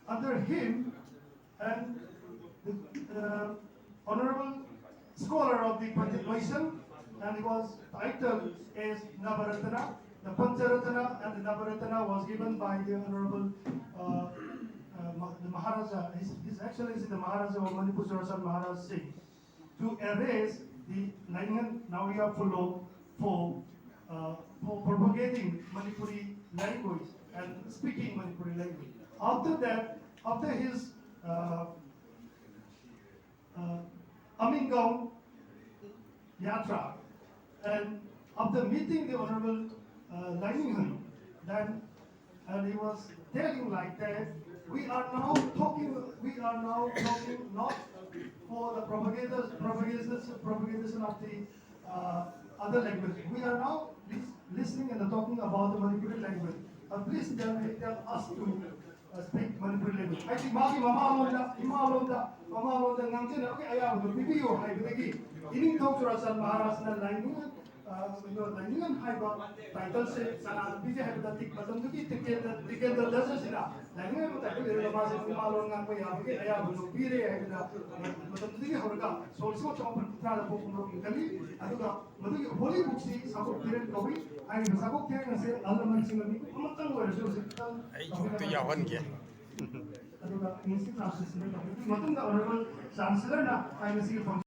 under him and the honorable scholar of the Panchayat, and he was titled as Navaratana. The Pancharatana and the Navaratana was given by the honorable the Maharaja, His Excellency the Maharaja of Manipur Surasan Maharaj Singh, to erase the Langan Nauya Phulo for propagating Manipuri language and speaking Manipuri language. After that, after his Amingong Yatra, and after meeting the Honorable Langan, then and he was telling like that, we are now talking not for the propagation of the other language. We are now listening and talking about the Manipuri language. Please tell us to speak Manipuri language. I think Magi Maalemgee Eemalongee ngangchen okay ayaw to video haibagi ining talk to Rasan Maharaj na language language haiba title se sana bije haibda tik matam duki ticket the dasa sina language mo title le lama se Eemalongee ko yaw ayaw to pire haibda matam duki horga so chom tra da bokum kali aduga madu holy book si sabuk pire kowi ai sabuk kaya se alaman singa ni amatang wa so se ai to yawan ge aduga institution na matunda honorable chancellor na ai si